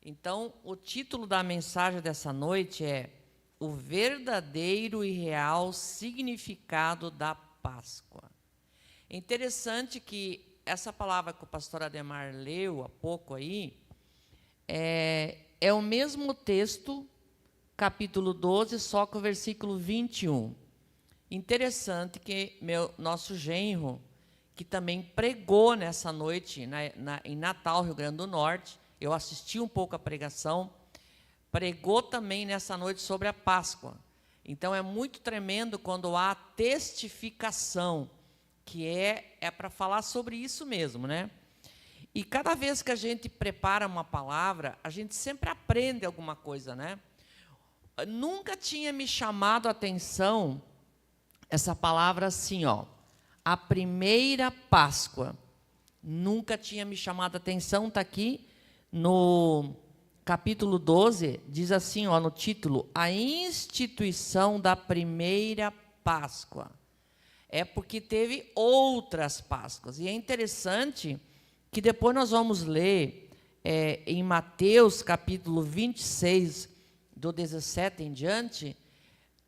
Então, o título da mensagem dessa noite é O Verdadeiro e Real Significado da Páscoa. É interessante que essa palavra que o pastor Ademar leu há pouco aí, é o mesmo texto, capítulo 12, só que o versículo 21. Interessante que nosso genro, que também pregou nessa noite em Natal, Rio Grande do Norte, eu assisti um pouco a pregação, pregou também nessa noite sobre a Páscoa. Então é muito tremendo quando há testificação, que é para falar sobre isso mesmo, né? E cada vez que a gente prepara uma palavra, a gente sempre aprende alguma coisa, né? Nunca tinha me chamado a atenção essa palavra assim, ó, a primeira Páscoa. Nunca tinha me chamado a atenção, está aqui no capítulo 12, diz assim, ó, no título, a instituição da primeira Páscoa. É porque teve outras Páscoas. E é interessante que depois nós vamos ler em Mateus, capítulo 26, do 17 em diante,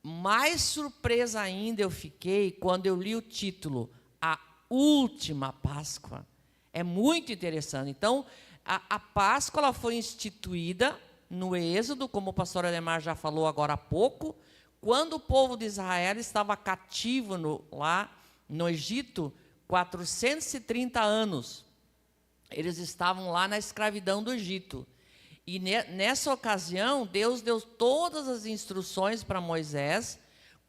mais surpresa ainda eu fiquei quando eu li o título, a última Páscoa. É muito interessante. Então, a Páscoa ela foi instituída no Êxodo, como o pastor Ademar já falou agora há pouco, quando o povo de Israel estava cativo lá no Egito, 430 anos. Eles estavam lá na escravidão do Egito. E nessa ocasião, Deus deu todas as instruções para Moisés,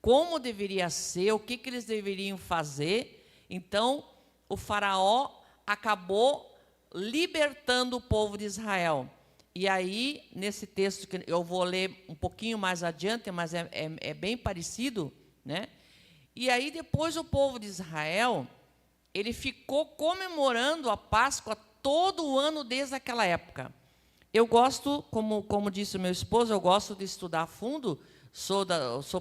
como deveria ser, o que eles deveriam fazer. Então, o faraó acabou libertando o povo de Israel. E aí, nesse texto que eu vou ler um pouquinho mais adiante, mas é bem parecido, né? E aí, depois, o povo de Israel, ele ficou comemorando a Páscoa todo o ano desde aquela época. Eu gosto, como disse o meu esposo, eu gosto de estudar a fundo, sou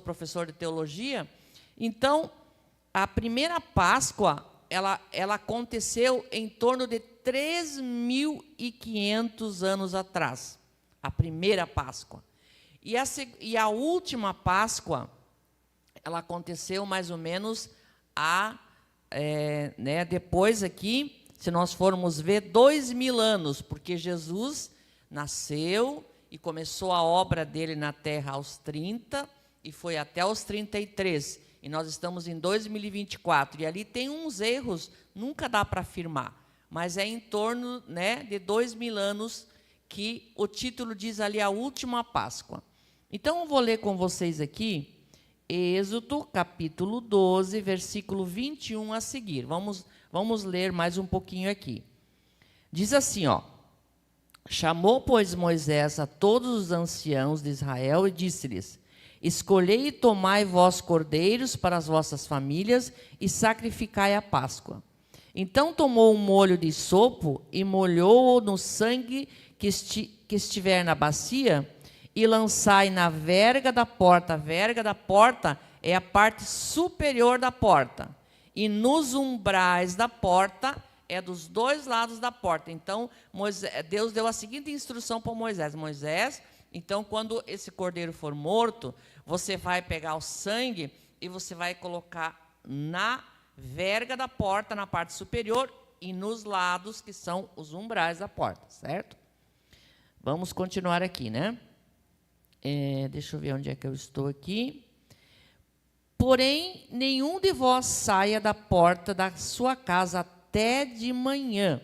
professor de teologia. Então, a primeira Páscoa, ela aconteceu em torno de 3.500 anos atrás. A primeira Páscoa. E a última Páscoa, ela aconteceu mais ou menos depois aqui, se nós formos ver, 2.000 anos, porque Jesus nasceu e começou a obra dele na terra aos 30 e foi até aos 33. E nós estamos em 2024. E ali tem uns erros, nunca dá para afirmar, mas é em torno, de 2.000 anos que o título diz ali a última Páscoa. Então, eu vou ler com vocês aqui, Êxodo, capítulo 12, versículo 21 a seguir. Vamos ler mais um pouquinho aqui. Diz assim, ó. Chamou, pois, Moisés a todos os anciãos de Israel e disse-lhes, escolhei e tomai vós cordeiros para as vossas famílias e sacrificai a Páscoa. Então tomou um molho de sopo e molhou-o no sangue que estiver na bacia e lançai na verga da porta. A verga da porta é a parte superior da porta. E nos umbrais da porta é dos dois lados da porta. Então, Deus deu a seguinte instrução para Moisés. Moisés, então, quando esse cordeiro for morto, você vai pegar o sangue e você vai colocar na verga da porta, na parte superior, e nos lados, que são os umbrais da porta, certo? Vamos continuar aqui, né? Deixa eu ver onde é que eu estou aqui. Porém, nenhum de vós saia da porta da sua casa até de manhã,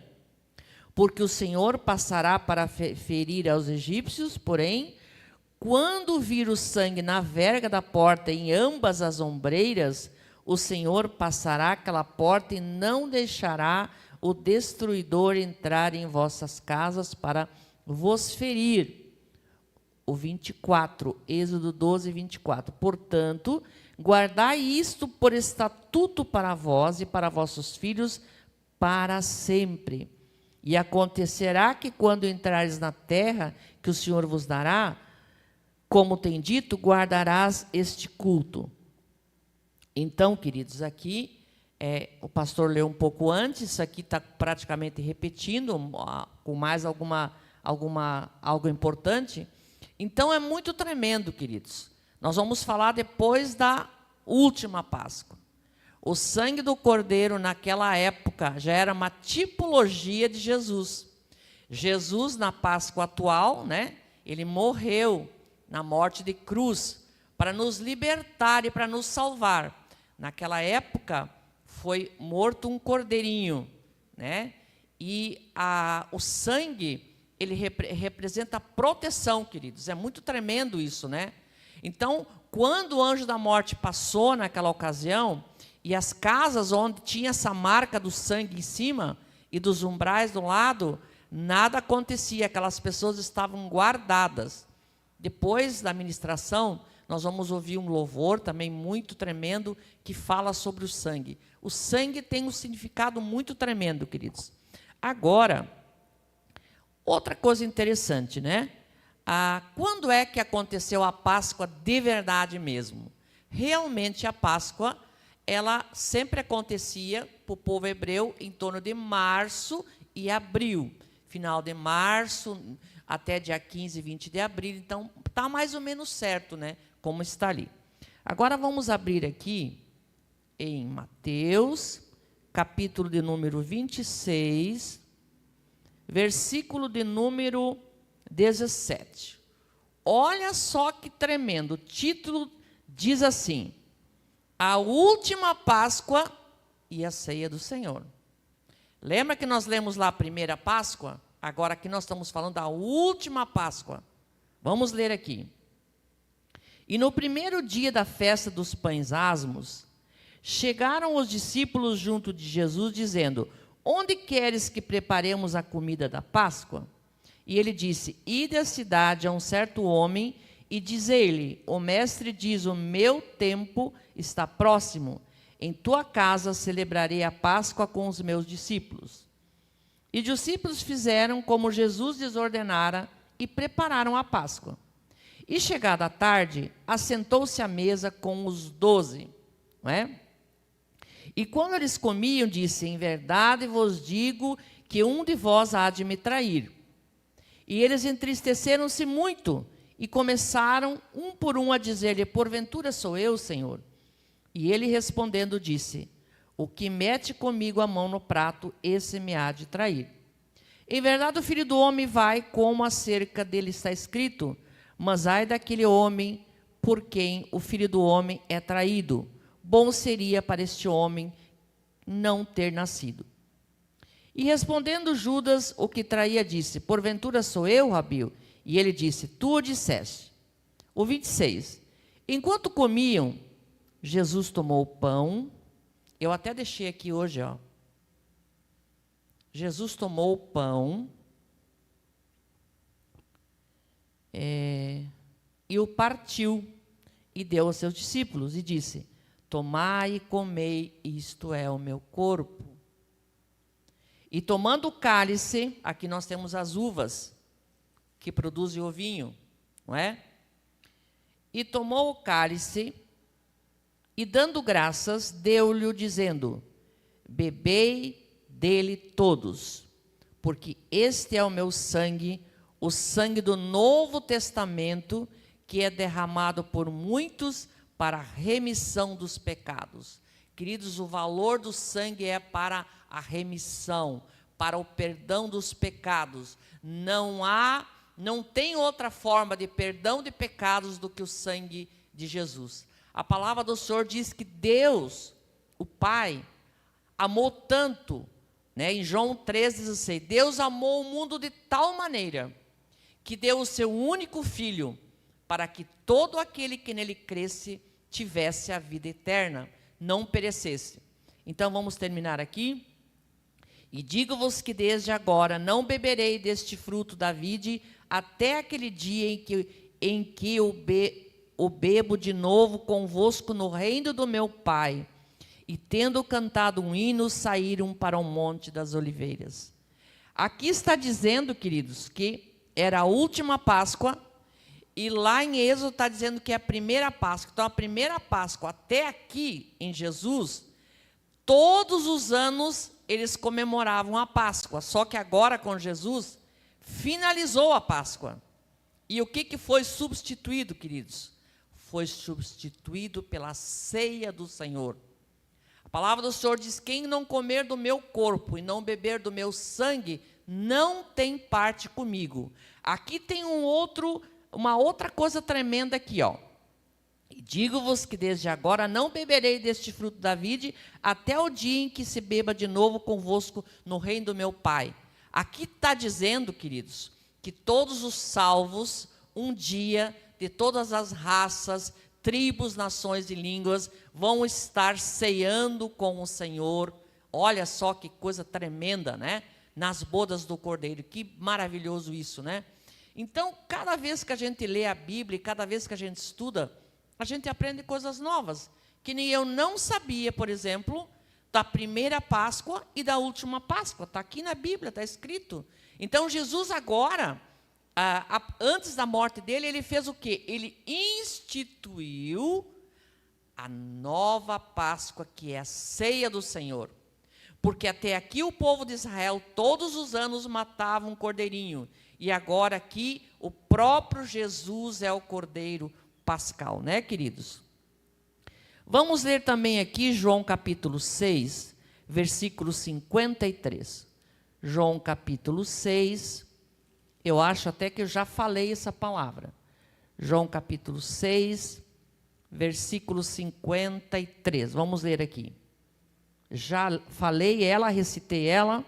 porque o Senhor passará para ferir aos egípcios, porém, quando vir o sangue na verga da porta em ambas as ombreiras, o Senhor passará aquela porta e não deixará o destruidor entrar em vossas casas para vos ferir. O 24, Êxodo 12, 24. Portanto, guardai isto por estatuto para vós e para vossos filhos para sempre. E acontecerá que quando entrares na terra que o Senhor vos dará, como tem dito, guardarás este culto. Então, queridos, aqui, o pastor leu um pouco antes, isso aqui está praticamente repetindo, com mais algo importante. Então, é muito tremendo, queridos. Nós vamos falar depois da última Páscoa. O sangue do Cordeiro, naquela época, já era uma tipologia de Jesus. Jesus, na Páscoa atual, né, ele morreu na morte de cruz para nos libertar e para nos salvar. Naquela época, foi morto um cordeirinho, né? E o sangue, ele representa proteção, queridos. É muito tremendo isso, né? Então, quando o anjo da morte passou naquela ocasião, e as casas onde tinha essa marca do sangue em cima, e dos umbrais do lado, nada acontecia, aquelas pessoas estavam guardadas. Depois da ministração, nós vamos ouvir um louvor também muito tremendo, que fala sobre o sangue. O sangue tem um significado muito tremendo, queridos. Agora, outra coisa interessante, né? Quando é que aconteceu a Páscoa de verdade mesmo? Realmente a Páscoa, ela sempre acontecia para o povo hebreu em torno de março e abril. Final de março até dia 15, 20 de abril. Então, está mais ou menos certo, né? Como está ali. Agora vamos abrir aqui em Mateus, capítulo de número 26, versículo de número 17. Olha só que tremendo. O título diz assim: a última Páscoa e a ceia do Senhor. Lembra que nós lemos lá a primeira Páscoa? Agora aqui nós estamos falando da última Páscoa. Vamos ler aqui. E no primeiro dia da festa dos pães asmos, chegaram os discípulos junto de Jesus, dizendo: onde queres que preparemos a comida da Páscoa? E ele disse: ide à cidade a um certo homem e diz-lhe: o mestre diz, o meu tempo está próximo. Em tua casa celebrarei a Páscoa com os meus discípulos. E os discípulos fizeram como Jesus lhes ordenara e prepararam a Páscoa. E chegada a tarde, assentou-se à mesa com os 12. Não é? E quando eles comiam, disse: em verdade vos digo que um de vós há de me trair. E eles entristeceram-se muito e começaram um por um a dizer-lhe: porventura sou eu, Senhor? E ele respondendo disse: o que mete comigo a mão no prato, esse me há de trair. Em verdade o Filho do Homem vai como acerca dele está escrito, mas ai daquele homem por quem o Filho do Homem é traído. Bom seria para este homem não ter nascido. E respondendo Judas, o que traía, disse: porventura sou eu, Rabi? E ele disse: tu o disseste. O 26. Enquanto comiam, Jesus tomou o pão. Eu até deixei aqui hoje, ó. Jesus tomou o pão e o partiu e deu aos seus discípulos e disse: tomai e comei, isto é o meu corpo. E tomando o cálice, aqui nós temos as uvas que produzem o vinho, não é? E tomou o cálice e dando graças, deu-lhe dizendo: bebei dele todos, porque este é o meu sangue, o sangue do Novo Testamento, que é derramado por muitos para a remissão dos pecados. Queridos, o valor do sangue é para a remissão, para o perdão dos pecados. Não tem outra forma de perdão de pecados do que o sangue de Jesus. A palavra do Senhor diz que Deus, o Pai, amou tanto, né? Em João 3,16, Deus amou o mundo de tal maneira que deu o seu único Filho, para que todo aquele que nele cresce tivesse a vida eterna, não perecesse. Então vamos terminar aqui. E digo-vos que desde agora não beberei deste fruto da vide, até aquele dia em que o bebo de novo convosco no reino do meu Pai. E tendo cantado um hino, saíram para o Monte das Oliveiras. Aqui está dizendo, queridos, que era a última Páscoa, e lá em Êxodo está dizendo que é a primeira Páscoa. Então, a primeira Páscoa até aqui, em Jesus, todos os anos eles comemoravam a Páscoa. Só que agora, com Jesus, finalizou a Páscoa. E o que foi substituído, queridos? Foi substituído pela ceia do Senhor. A palavra do Senhor diz: quem não comer do meu corpo e não beber do meu sangue, não tem parte comigo. Aqui tem uma outra coisa tremenda aqui, ó. E digo-vos que desde agora não beberei deste fruto da vide, até o dia em que se beba de novo convosco no reino do meu Pai. Aqui está dizendo, queridos, que todos os salvos, um dia, de todas as raças, tribos, nações e línguas, vão estar ceando com o Senhor. Olha só que coisa tremenda, né? Nas bodas do Cordeiro. Que maravilhoso isso, né? Então, cada vez que a gente lê a Bíblia, cada vez que a gente estuda, a gente aprende coisas novas, que nem eu não sabia, por exemplo, da primeira Páscoa e da última Páscoa. Está aqui na Bíblia, está escrito. Então, Jesus agora, antes da morte dele, ele fez o quê? Ele instituiu a nova Páscoa, que é a ceia do Senhor. Porque até aqui o povo de Israel, todos os anos, matava um cordeirinho. E agora aqui, o próprio Jesus é o cordeiro pascal, né, queridos? Vamos ler também aqui João capítulo 6, versículo 53. João capítulo 6, eu acho até que eu já falei essa palavra. João capítulo 6, versículo 53. Vamos ler aqui. Já falei ela, recitei ela,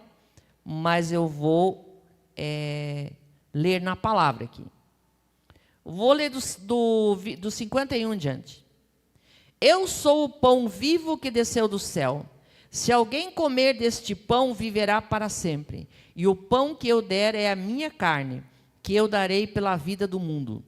mas eu vou ler na palavra aqui. Vou ler do 51 em diante. Eu sou o pão vivo que desceu do céu. Se alguém comer deste pão, viverá para sempre. E o pão que eu der é a minha carne, que eu darei pela vida do mundo.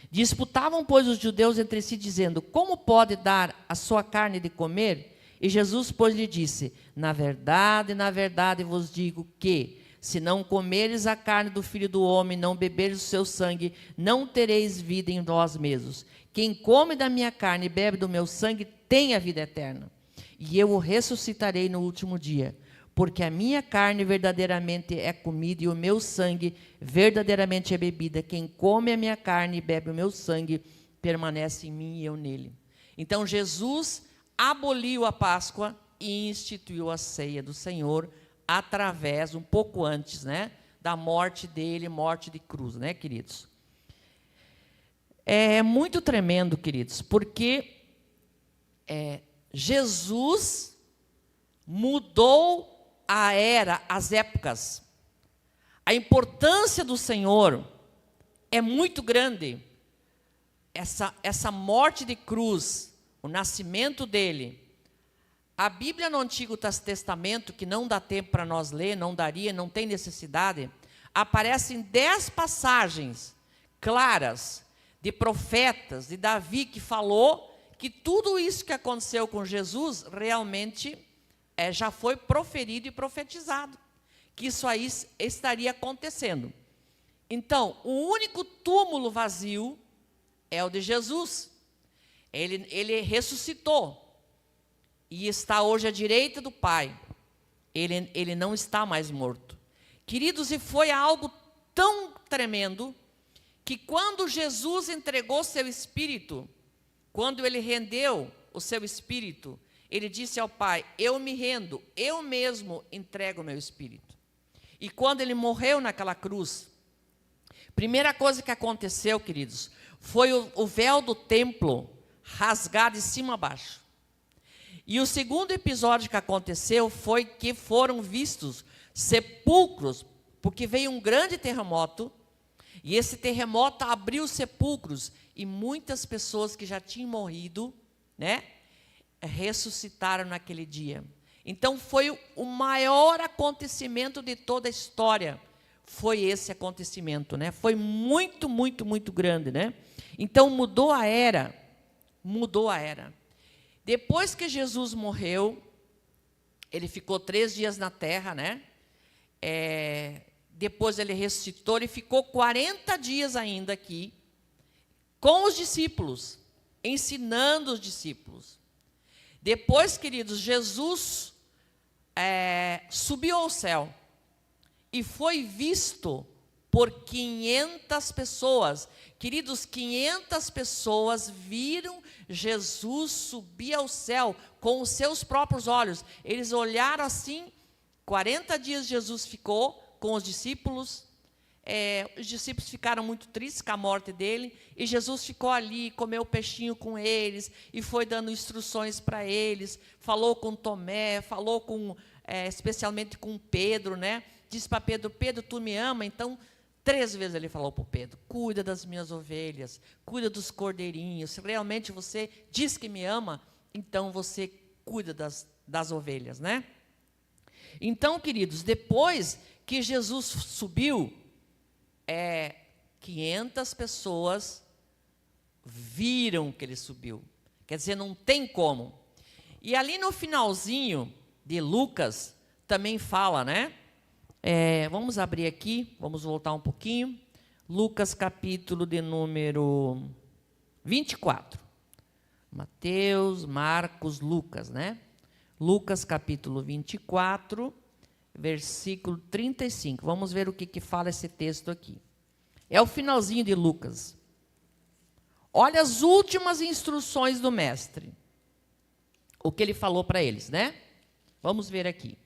Disputavam, pois, os judeus entre si, dizendo: como pode dar a sua carne de comer? E Jesus, pois, lhe disse: na verdade vos digo que, se não comeres a carne do Filho do Homem, não beberes o seu sangue, não tereis vida em vós mesmos. Quem come da minha carne e bebe do meu sangue, tem a vida eterna. E eu o ressuscitarei no último dia. Porque a minha carne verdadeiramente é comida e o meu sangue verdadeiramente é bebida. Quem come a minha carne e bebe o meu sangue, permanece em mim e eu nele. Então Jesus aboliu a Páscoa e instituiu a ceia do Senhor, através, um pouco antes, né, da morte dele, morte de cruz, né, queridos? É muito tremendo, queridos, porque Jesus mudou a era, as épocas. A importância do Senhor é muito grande. Essa morte de cruz, o nascimento dele. A Bíblia no Antigo Testamento, que não dá tempo para nós ler, não daria, não tem necessidade, aparecem 10 passagens claras de profetas, de Davi, que falou que tudo isso que aconteceu com Jesus realmente já foi proferido e profetizado, que isso aí estaria acontecendo. Então, o único túmulo vazio é o de Jesus. Ele ressuscitou e está hoje à direita do Pai. Ele não está mais morto. Queridos, e foi algo tão tremendo que quando Jesus entregou seu espírito, quando ele rendeu o seu espírito, ele disse ao Pai: eu me rendo, eu mesmo entrego o meu espírito. E quando ele morreu naquela cruz, primeira coisa que aconteceu, queridos, foi o véu do templo rasgado de cima a baixo. E o segundo episódio que aconteceu foi que foram vistos sepulcros, porque veio um grande terremoto, e esse terremoto abriu os sepulcros, e muitas pessoas que já tinham morrido, né, ressuscitaram naquele dia. Então foi o maior acontecimento de toda a história, foi esse acontecimento, né? Foi muito, muito, muito grande, né? Então mudou a era, mudou a era. Depois que Jesus morreu, ele ficou 3 dias na terra, né? Depois ele ressuscitou, ele ficou 40 dias ainda aqui, com os discípulos, ensinando os discípulos. Depois, queridos, Jesus subiu ao céu. e foi visto por 500 pessoas. Queridos, 500 pessoas viram Jesus subir ao céu com os seus próprios olhos. Eles olharam assim, 40 dias Jesus ficou com os discípulos. Os discípulos ficaram muito tristes com a morte dele, e Jesus ficou ali, comeu peixinho com eles, e foi dando instruções para eles, falou com Tomé, falou especialmente com Pedro, né? Disse para Pedro: Pedro, tu me ama? Então, 3 vezes ele falou para o Pedro: cuida das minhas ovelhas, cuida dos cordeirinhos. Se realmente você diz que me ama, então você cuida das ovelhas, né? Então, queridos, depois que Jesus subiu, 500 pessoas viram que ele subiu. Quer dizer, não tem como. E ali no finalzinho de Lucas, também fala, né? Vamos abrir aqui, vamos voltar um pouquinho. Lucas, capítulo de número 24. Mateus, Marcos, Lucas, né? Lucas, capítulo 24, versículo 35. Vamos ver o que fala esse texto aqui. É o finalzinho de Lucas. Olha as últimas instruções do mestre. O que ele falou para eles, né? Vamos ver aqui.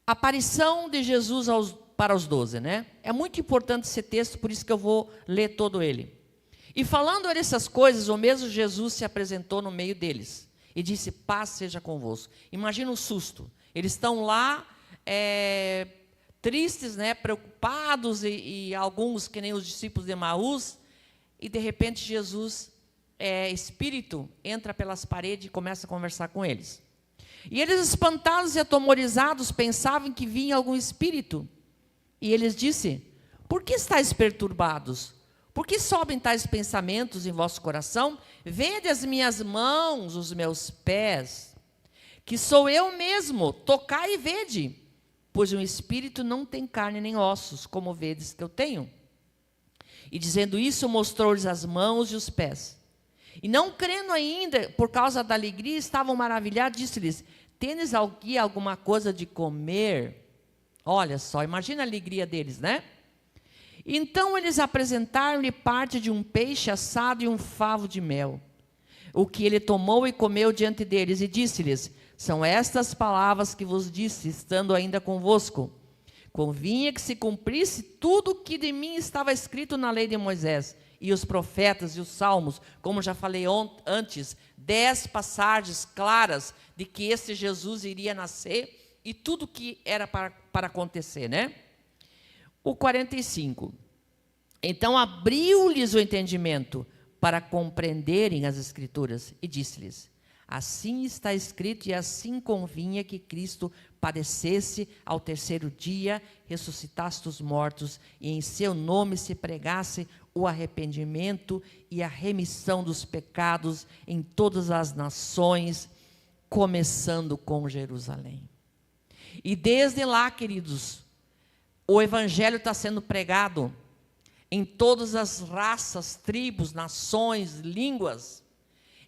Aparição de Jesus para os 12, né? É muito importante esse texto, por isso que eu vou ler todo ele. E falando essas coisas, o mesmo Jesus se apresentou no meio deles e disse: paz seja convosco. Imagina o susto. Eles estão lá, tristes, né, preocupados, e alguns, que nem os discípulos de Emaús, e de repente Jesus, espírito, entra pelas paredes e começa a conversar com eles. E eles, espantados e atemorizados, pensavam que vinha algum espírito. E eles disse: por que estáis perturbados? Por que sobem tais pensamentos em vosso coração? Vede as minhas mãos, os meus pés, que sou eu mesmo, tocai e vede. Pois um espírito não tem carne nem ossos, como vedes que eu tenho. E dizendo isso, mostrou-lhes as mãos e os pés. E não crendo ainda, por causa da alegria, estavam maravilhados, disse-lhes: tendes aqui alguma coisa de comer? Olha só, imagina a alegria deles, né? Então eles apresentaram-lhe parte de um peixe assado e um favo de mel, o que ele tomou e comeu diante deles, e disse-lhes: são estas palavras que vos disse, estando ainda convosco. Convinha que se cumprisse tudo o que de mim estava escrito na lei de Moisés, e os profetas e os salmos, como já falei antes, 10 passagens claras de que esse Jesus iria nascer, e tudo que era para acontecer, né? O 45. Então abriu-lhes o entendimento para compreenderem as Escrituras, e disse-lhes: assim está escrito, e assim convinha que Cristo padecesse, ao 3º dia ressuscitasse dos mortos, e em seu nome se pregasse o arrependimento e a remissão dos pecados em todas as nações, começando com Jerusalém. E desde lá, queridos, o evangelho está sendo pregado em todas as raças, tribos, nações, línguas.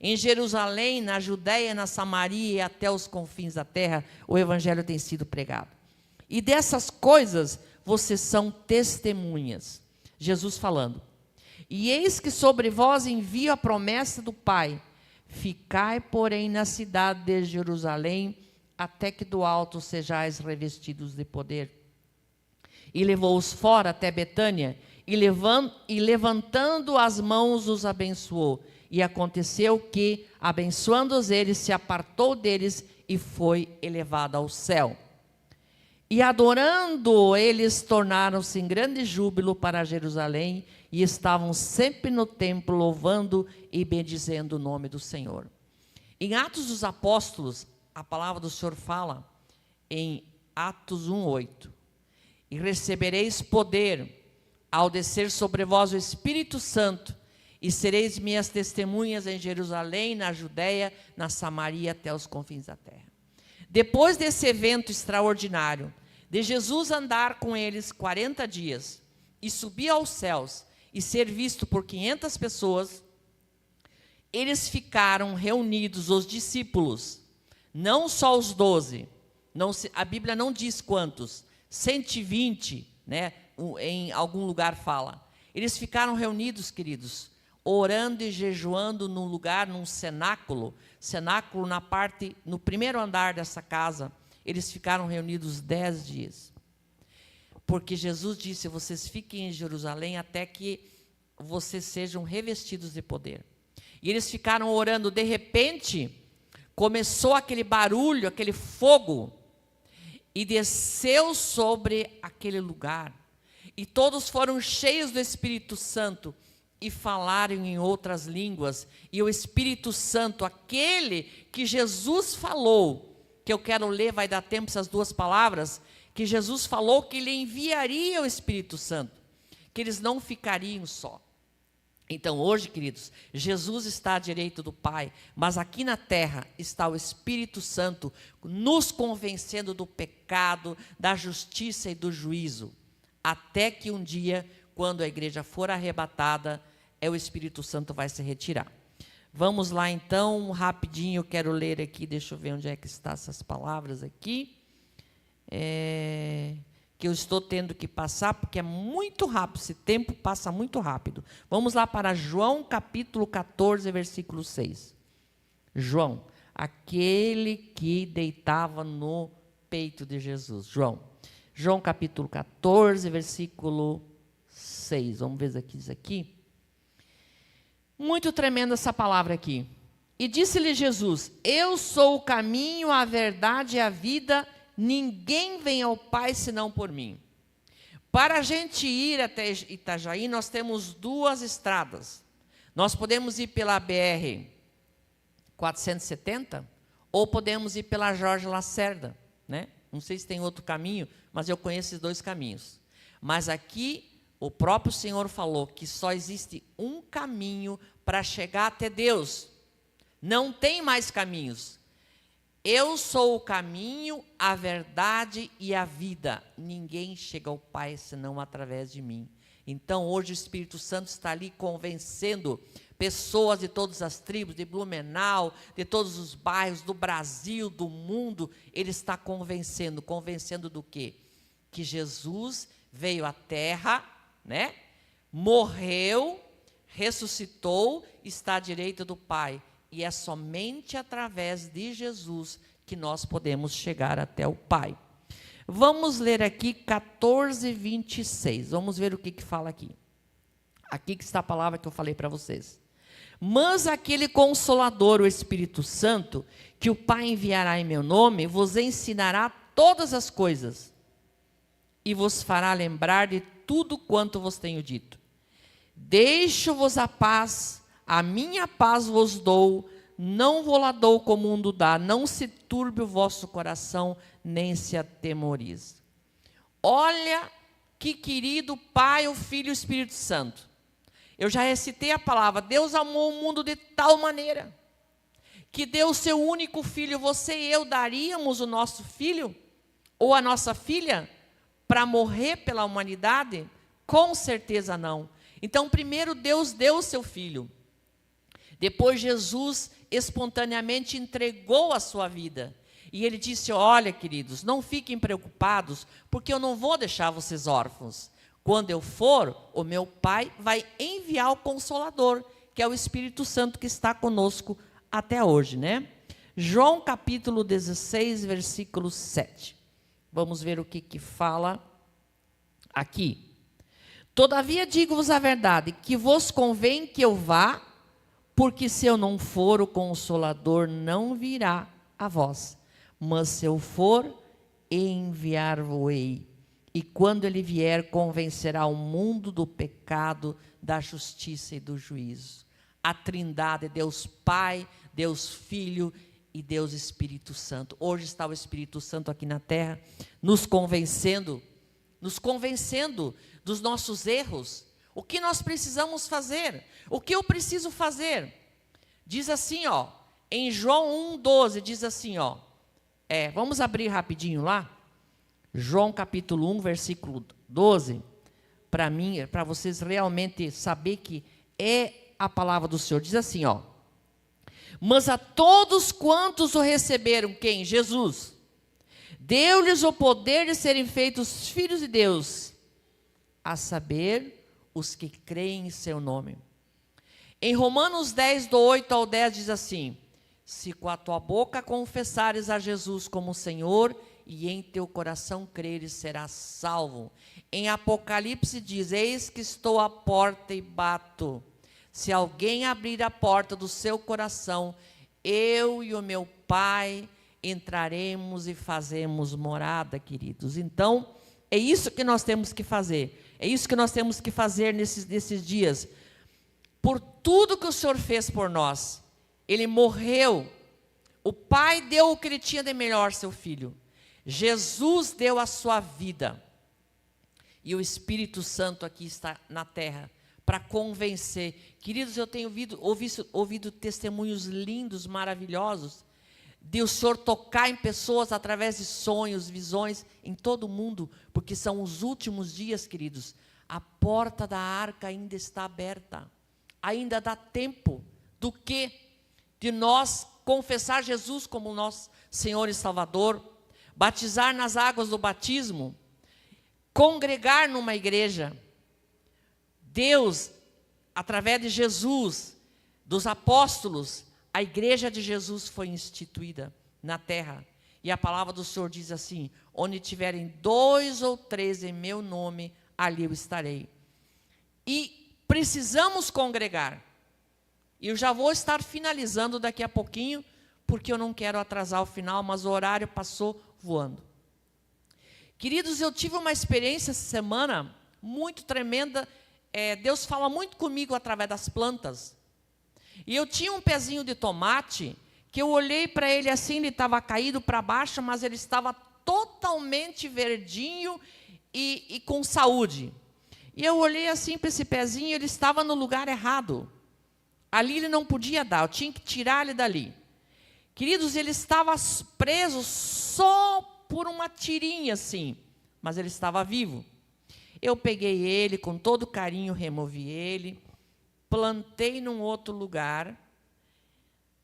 Em Jerusalém, na Judéia, na Samaria e até os confins da terra, o evangelho tem sido pregado. E dessas coisas, vocês são testemunhas. Jesus falando: e eis que sobre vós envio a promessa do Pai. Ficai, porém, na cidade de Jerusalém, até que do alto sejais revestidos de poder. E levou-os fora até Betânia, e levantando as mãos os abençoou. E aconteceu que, abençoando-os eles, se apartou deles e foi elevado ao céu. E adorando, eles tornaram-se em grande júbilo para Jerusalém, e estavam sempre no templo, louvando e bendizendo o nome do Senhor. Em Atos dos Apóstolos, a palavra do Senhor fala, em Atos 1:8, e recebereis poder ao descer sobre vós o Espírito Santo, e sereis minhas testemunhas em Jerusalém, na Judéia, na Samaria, até os confins da terra. Depois desse evento extraordinário, de Jesus andar com eles 40 dias, e subir aos céus, e ser visto por 500 pessoas, eles ficaram reunidos, os discípulos, Não só os 12. A Bíblia não diz quantos. 120, né? Em algum lugar fala. Eles ficaram reunidos, queridos, orando e jejuando num lugar, num cenáculo. Cenáculo no primeiro andar dessa casa. Eles ficaram reunidos 10 dias. Porque Jesus disse, vocês fiquem em Jerusalém até que vocês sejam revestidos de poder. E eles ficaram orando, de repente, começou aquele barulho, aquele fogo, e desceu sobre aquele lugar. E todos foram cheios do Espírito Santo e falaram em outras línguas. E o Espírito Santo, aquele que Jesus falou, que eu quero ler, vai dar tempo essas duas palavras, que Jesus falou que ele enviaria o Espírito Santo, que eles não ficariam só. Então hoje, queridos, Jesus está à direita do Pai, mas aqui na terra está o Espírito Santo nos convencendo do pecado, da justiça e do juízo, até que um dia, quando a igreja for arrebatada, o Espírito Santo vai se retirar. Vamos lá então, rapidinho, eu quero ler aqui, deixa eu ver onde é que estão essas palavras aqui, que eu estou tendo que passar, porque é muito rápido, esse tempo passa muito rápido. Vamos lá para João capítulo 14, versículo 6. João, aquele que deitava no peito de Jesus. João capítulo 14, versículo 6. Vamos ver aqui, diz aqui. Muito tremenda essa palavra aqui. E disse-lhe Jesus, eu sou o caminho, a verdade e a vida, ninguém vem ao Pai senão por mim. Para a gente ir até Itajaí, nós temos duas estradas. Nós podemos ir pela BR 470 ou podemos ir pela Jorge Lacerda, né? Não sei se tem outro caminho, mas eu conheço esses dois caminhos. Mas aqui o próprio Senhor falou que só existe um caminho para chegar até Deus. Não tem mais caminhos. Eu sou o caminho, a verdade e a vida. Ninguém chega ao Pai senão através de mim. Então, hoje o Espírito Santo está ali convencendo pessoas de todas as tribos, de Blumenau, de todos os bairros, do Brasil, do mundo. Ele está convencendo. Convencendo do quê? Que Jesus veio à terra, né? Morreu, ressuscitou, está à direita do Pai. E é somente através de Jesus que nós podemos chegar até o Pai. Vamos ler aqui 14, 26. Vamos ver o que fala aqui. Aqui que está a palavra que eu falei para vocês. Mas aquele Consolador, o Espírito Santo, que o Pai enviará em meu nome, vos ensinará todas as coisas e vos fará lembrar de tudo quanto vos tenho dito. Deixo-vos a paz, a minha paz vos dou, não vou lá dou como o mundo dá, não se turbe o vosso coração, nem se atemorize. Olha que querido Pai, o Filho e o Espírito Santo. Eu já recitei a palavra, Deus amou o mundo de tal maneira, que deu o seu único filho. Você e eu daríamos o nosso filho, ou a nossa filha, para morrer pela humanidade? Com certeza não. Então, primeiro Deus deu o seu filho. Depois Jesus espontaneamente entregou a sua vida. E ele disse, olha queridos, não fiquem preocupados, porque eu não vou deixar vocês órfãos. Quando eu for, o meu Pai vai enviar o Consolador, que é o Espírito Santo que está conosco até hoje, né? João capítulo 16, versículo 7. Vamos ver o que fala aqui. Todavia digo-vos a verdade, que vos convém que eu vá, porque se eu não for, o Consolador não virá a vós. Mas se eu for, enviar-vos-ei. E quando ele vier, convencerá o mundo do pecado, da justiça e do juízo. A Trindade, Deus Pai, Deus Filho e Deus Espírito Santo. Hoje está o Espírito Santo aqui na terra, nos convencendo dos nossos erros. O que nós precisamos fazer? O que eu preciso fazer? Diz assim, ó, em João 1,12, diz assim, ó, vamos abrir rapidinho lá, João capítulo 1, versículo 12, para vocês realmente saber que é a palavra do Senhor. Diz assim, ó, Mas a todos quantos o receberam, quem? Jesus. Deu-lhes o poder de serem feitos filhos de Deus, a saber, os que creem em seu nome. Em Romanos 10, do 8 ao 10, diz assim: se com a tua boca confessares a Jesus como Senhor, e em teu coração creres, serás salvo. Em Apocalipse diz: eis que estou à porta e bato. Se alguém abrir a porta do seu coração, eu e o meu Pai entraremos e fazemos morada, queridos. Então, é isso que nós temos que fazer. É isso que nós temos que fazer nesses dias. Por tudo que o Senhor fez por nós. Ele morreu. O Pai deu o que Ele tinha de melhor, seu Filho. Jesus deu a sua vida. E o Espírito Santo aqui está na terra para convencer. Queridos, eu tenho ouvido testemunhos lindos, maravilhosos, de o Senhor tocar em pessoas através de sonhos, visões, em todo o mundo, porque são os últimos dias, queridos. A porta da arca ainda está aberta. Ainda dá tempo do quê? De nós confessar Jesus como nosso Senhor e Salvador, batizar nas águas do batismo, congregar numa igreja. Deus, através de Jesus, dos apóstolos, a igreja de Jesus foi instituída na terra. E a palavra do Senhor diz assim: onde tiverem 2 ou 3 em meu nome, ali eu estarei. E precisamos congregar. E eu já vou estar finalizando daqui a pouquinho, porque eu não quero atrasar o final, mas o horário passou voando. Queridos, eu tive uma experiência essa semana muito tremenda. Deus fala muito comigo através das plantas. E eu tinha um pezinho de tomate, que eu olhei para ele assim, ele estava caído para baixo, mas ele estava totalmente verdinho e com saúde. E eu olhei assim para esse pezinho, ele estava no lugar errado. Ali ele não podia dar, eu tinha que tirar ele dali. Queridos, ele estava preso só por uma tirinha assim, mas ele estava vivo. Eu peguei ele, com todo carinho, removi ele, plantei num outro lugar,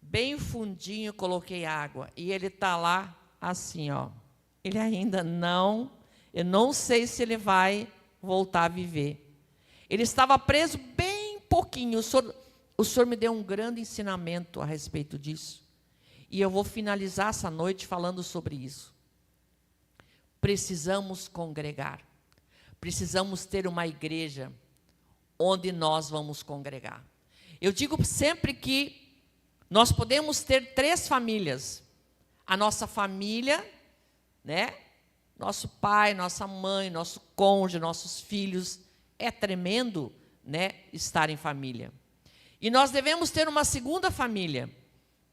bem fundinho, coloquei água, e ele está lá assim, ó. Ele ainda não, eu não sei se ele vai voltar a viver. Ele estava preso bem pouquinho. O Senhor me deu um grande ensinamento a respeito disso. E eu vou finalizar essa noite falando sobre isso. Precisamos congregar. Precisamos ter uma igreja onde nós vamos congregar. Eu digo sempre que nós podemos ter 3 famílias. A nossa família, né? Nosso pai, nossa mãe, nosso cônjuge, nossos filhos. É tremendo, né, estar em família. E nós devemos ter uma segunda família,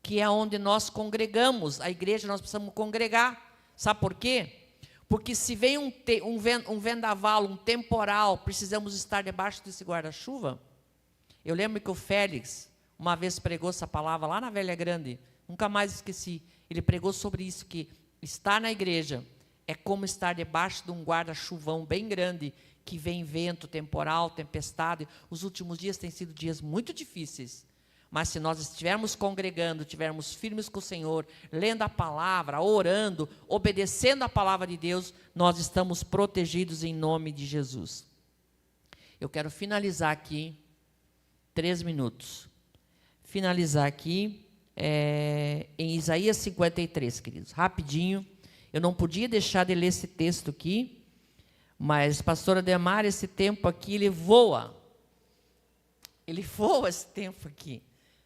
que é onde nós congregamos. A igreja nós precisamos congregar. Sabe por quê? Porque se vem um vendaval, um temporal, precisamos estar debaixo desse guarda-chuva. Eu lembro que o Félix, uma vez pregou essa palavra lá na Velha Grande, nunca mais esqueci. Ele pregou sobre isso, que estar na igreja é como estar debaixo de um guarda-chuvão bem grande, que vem vento, temporal, tempestade. Os últimos dias têm sido dias muito difíceis. Mas se nós estivermos congregando, estivermos firmes com o Senhor, lendo a palavra, orando, obedecendo a palavra de Deus, nós estamos protegidos em nome de Jesus. Eu quero finalizar aqui, 3 minutos. Finalizar aqui em Isaías 53, queridos. Rapidinho. Eu não podia deixar de ler esse texto aqui, mas, pastora Demar, esse tempo aqui, ele voa. Ele voa esse tempo aqui.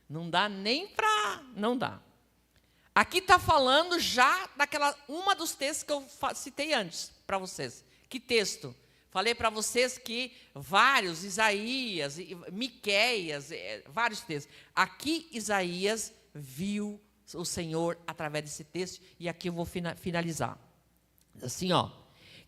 Não dá nem para... Não dá. Aqui está falando já uma dos textos que eu citei antes para vocês. Que texto? Falei para vocês que vários, Isaías, Miqueias, vários textos. Aqui Isaías viu o Senhor através desse texto, e aqui eu vou finalizar. Assim, ó.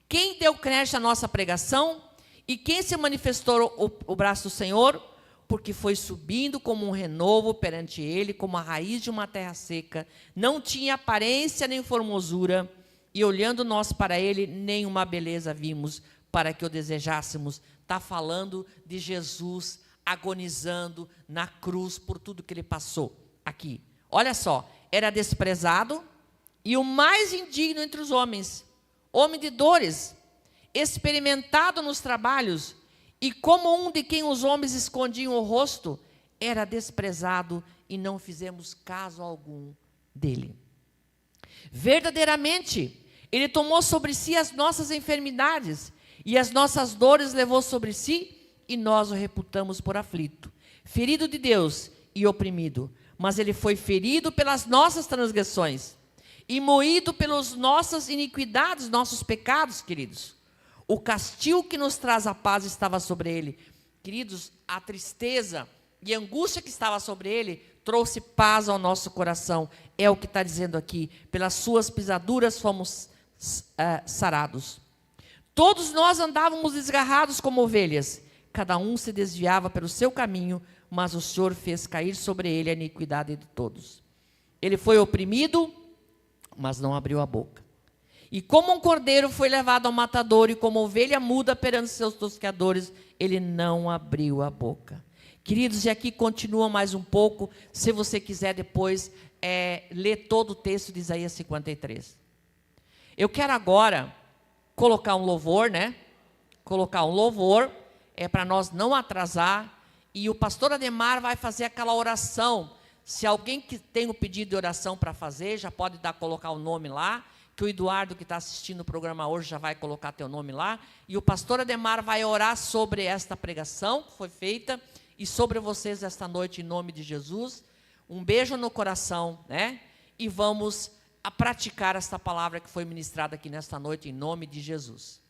Quem deu creche à nossa pregação e quem se manifestou o braço do Senhor? Porque foi subindo como um renovo perante ele, como a raiz de uma terra seca, não tinha aparência nem formosura, e olhando nós para ele, nenhuma beleza vimos para que o desejássemos. Está falando de Jesus agonizando na cruz por tudo que ele passou aqui. Olha só, era desprezado e o mais indigno entre os homens, homem de dores, experimentado nos trabalhos, e como um de quem os homens escondiam o rosto, era desprezado e não fizemos caso algum dele. Verdadeiramente, ele tomou sobre si as nossas enfermidades e as nossas dores levou sobre si, e nós o reputamos por aflito, ferido de Deus e oprimido. Mas ele foi ferido pelas nossas transgressões e moído pelas nossas iniquidades, nossos pecados, queridos. O castigo que nos traz a paz estava sobre ele. Queridos, a tristeza e a angústia que estava sobre ele trouxe paz ao nosso coração. É o que está dizendo aqui. Pelas suas pisaduras fomos sarados. Todos nós andávamos desgarrados como ovelhas. Cada um se desviava pelo seu caminho, mas o Senhor fez cair sobre ele a iniquidade de todos. Ele foi oprimido, mas não abriu a boca. E como um cordeiro foi levado ao matador, e como ovelha muda perante seus tosqueadores, ele não abriu a boca. Queridos, e aqui continua mais um pouco, se você quiser depois ler todo o texto de Isaías 53. Eu quero agora colocar um louvor, né? Colocar um louvor, para nós não atrasar, e o pastor Ademar vai fazer aquela oração. Se alguém que tem o pedido de oração para fazer, já pode colocar o nome lá, que o Eduardo, que está assistindo o programa hoje, já vai colocar teu nome lá, e o pastor Ademar vai orar sobre esta pregação que foi feita, e sobre vocês esta noite, em nome de Jesus. Um beijo no coração, né? E vamos a praticar esta palavra que foi ministrada aqui nesta noite, em nome de Jesus.